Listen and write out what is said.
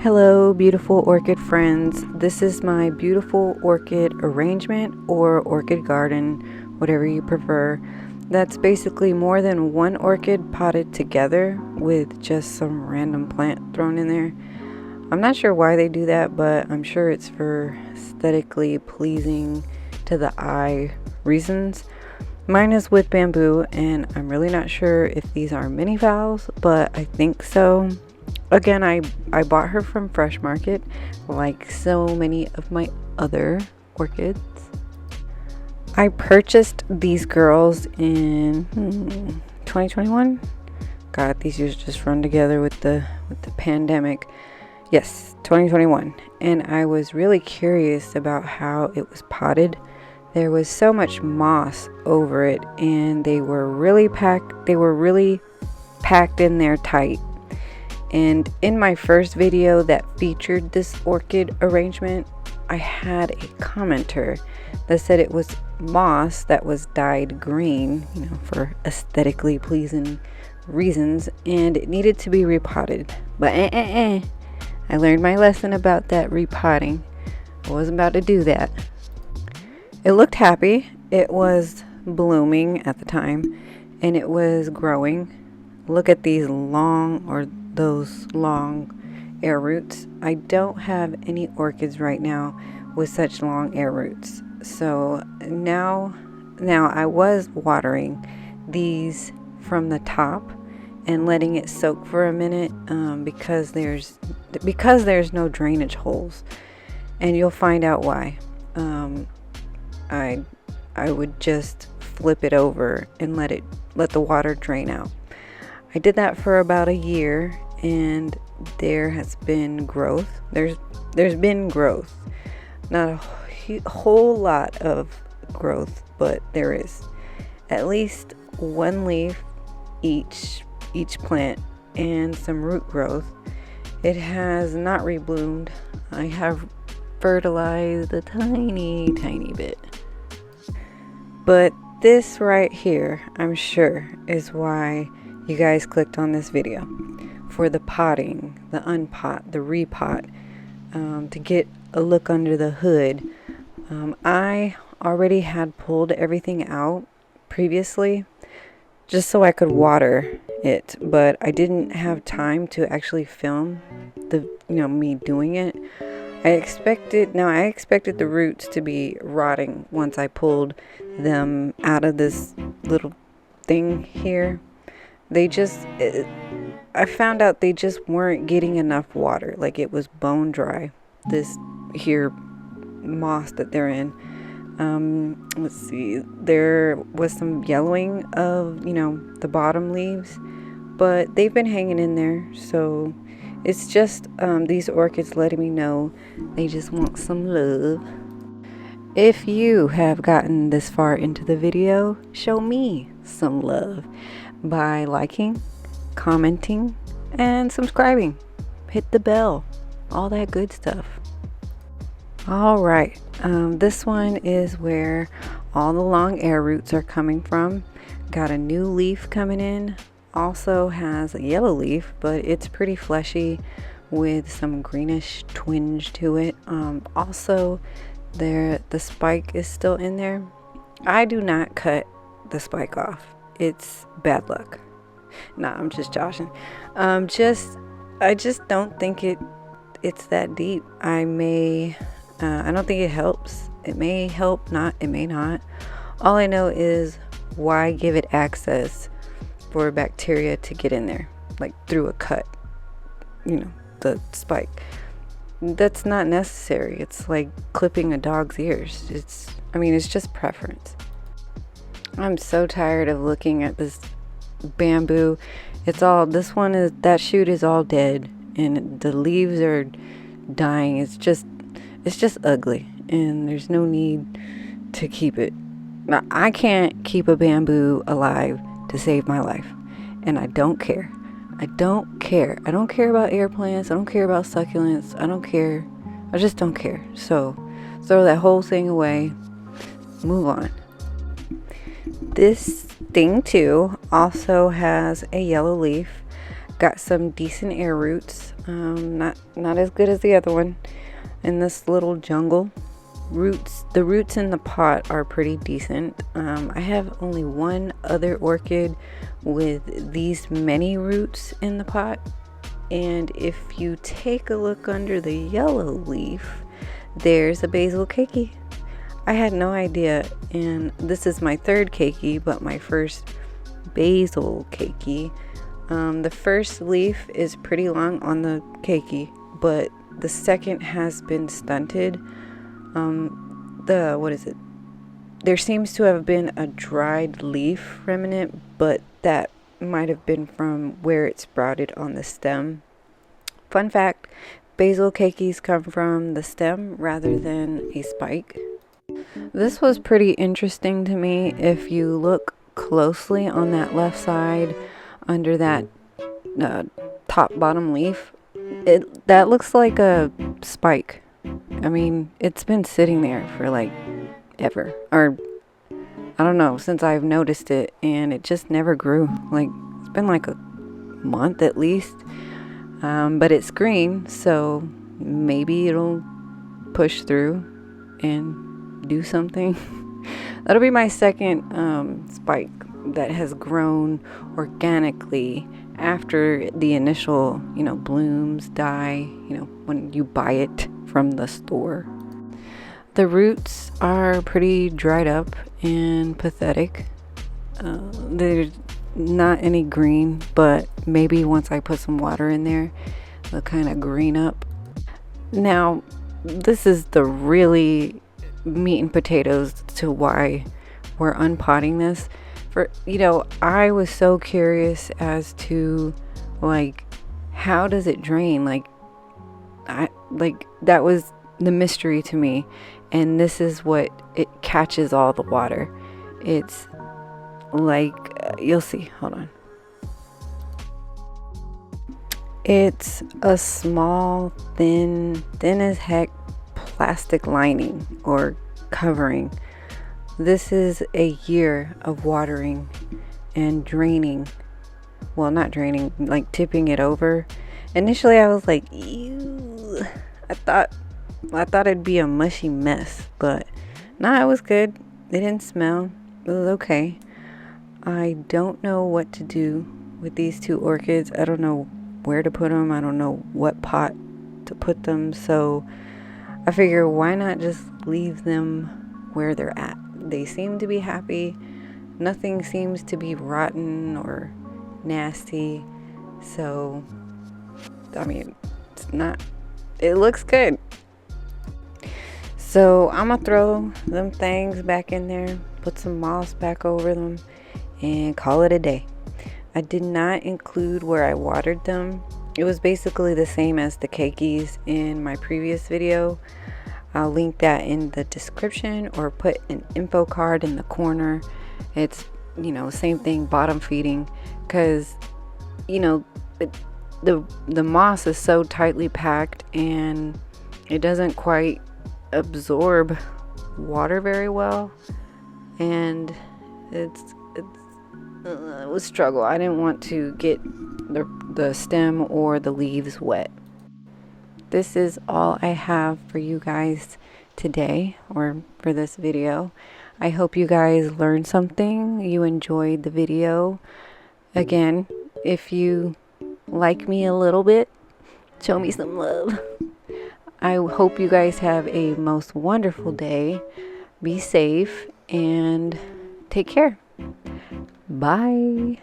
Hello, beautiful orchid friends. This is my beautiful orchid arrangement or orchid garden, whatever you prefer. That's basically more than one orchid potted together with just some random plant thrown in there. I'm not sure why they do that, but I'm sure it's for aesthetically pleasing to the eye reasons. Mine is with bamboo, and I'm really not sure if these are mini vowels, but I think so. Again, I bought her from Fresh Market, like so many of my other orchids. I purchased these girls in 2021. God, these years just run together with the pandemic. Yes, 2021. And I was really curious about how it was potted. There was so much moss over it, and they were really packed in there tight. And in my first video that featured this orchid arrangement, I had a commenter that said it was moss that was dyed green, for aesthetically pleasing reasons, and it needed to be repotted. But I learned my lesson about that repotting. I wasn't about to do that. It looked happy. It was blooming at the time, and it was growing. Look at those long air roots. I don't have any orchids right now with such long air roots. So now I was watering these from the top and letting it soak for a minute because there's no drainage holes, and you'll find out why. I would just flip it over and let the water drain out. I did that for about a year, and there has been growth. There's been growth. Not a whole lot of growth, but there is at least one leaf each plant and some root growth. It has not rebloomed. I have fertilized a tiny bit. But this right here, I'm sure, is why you guys clicked on this video, for the potting, the unpot, the repot, to get a look under the hood. I already had pulled everything out previously just so I could water it, but I didn't have time to actually film me doing it. I expected the roots to be rotting once I pulled them out of this little thing here. I found out they just weren't getting enough water. Like, it was bone dry, this here moss that they're in. Let's see, there was some yellowing of the bottom leaves, but they've been hanging in there. So it's just these orchids letting me know they just want some love. If you have gotten this far into the video, show me some love by liking, commenting, and subscribing. Hit the bell, all that good stuff. All right, this one is where all the long air roots are coming from. Got a new leaf coming in. Also has a yellow leaf, but it's pretty fleshy with some greenish twinge to it. Also, the spike is still in there. I do not cut the spike off. It's bad luck. Nah, I'm just joshing. I just don't think it's that deep. I don't think it helps. It may help, it may not. All I know is, why give it access for bacteria to get in there, like through a cut, the spike. That's not necessary. It's like clipping a dog's ears. It's just preference. I'm so tired of looking at this bamboo. That shoot is all dead, and the leaves are dying. It's just ugly, and there's no need to keep it. Now, I can't keep a bamboo alive to save my life, and I don't care. I don't care about air plants. I don't care about succulents. I don't care. I just don't care. So throw that whole thing away. Move on. This thing too also has a yellow leaf. got some decent air roots. Not as good as the other one. In this little jungle, the roots in the pot are pretty decent. I have only one other orchid with these many roots in the pot, and if you take a look under the yellow leaf, there's a basil keiki. I had no idea, and this is my third keiki, but my first basil keiki. The first leaf is pretty long on the keiki, but the second has been stunted. There seems to have been a dried leaf remnant, but that might have been from where it sprouted on the stem. Fun fact, basil keikis come from the stem rather than a spike. This was pretty interesting to me. If you look closely on that left side under that top bottom leaf, that looks like a spike. I mean, it's been sitting there for like ever, or I don't know, since I've noticed it, and it just never grew. Like, it's been like a month at least. But it's green, so maybe it'll push through and do something. That'll be my second spike that has grown organically after the initial, blooms die, when you buy it from the store. The roots are pretty dried up and pathetic. There's not any green, but maybe once I put some water in there, they'll kind of green up. Now, this is the really meat and potatoes to why we're unpotting this. I was so curious as to how does it drain? That was the mystery to me, and this is what it catches all the water. It's you'll see, hold on. It's a small, thin as heck plastic lining or covering. This is a year of watering and draining. Well, not draining, tipping it over. Initially I was like, ew. I thought it'd be a mushy mess, but nah, it was good. It didn't smell. It was okay. I don't know what to do with these two orchids. I don't know where to put them. I don't know what pot to put them. So I figure, why not just leave them where they're at? They seem to be happy. Nothing seems to be rotten or nasty. So, I mean, it looks good. So I'm gonna throw them things back in there, put some moss back over them, and call it a day. I did not include where I watered them. It was basically the same as the keikis in my previous video. I'll link that in the description or put an info card in the corner. It's, same thing, bottom feeding, because, the moss is so tightly packed and it doesn't quite absorb water very well, and it was a struggle. I didn't want to get the stem or the leaves wet. This is all I have for you guys today, or for this video. I hope you guys learned something, you enjoyed the video. Again, if you like me a little bit, show me some love. I hope you guys have a most wonderful day. Be safe and take care. Bye.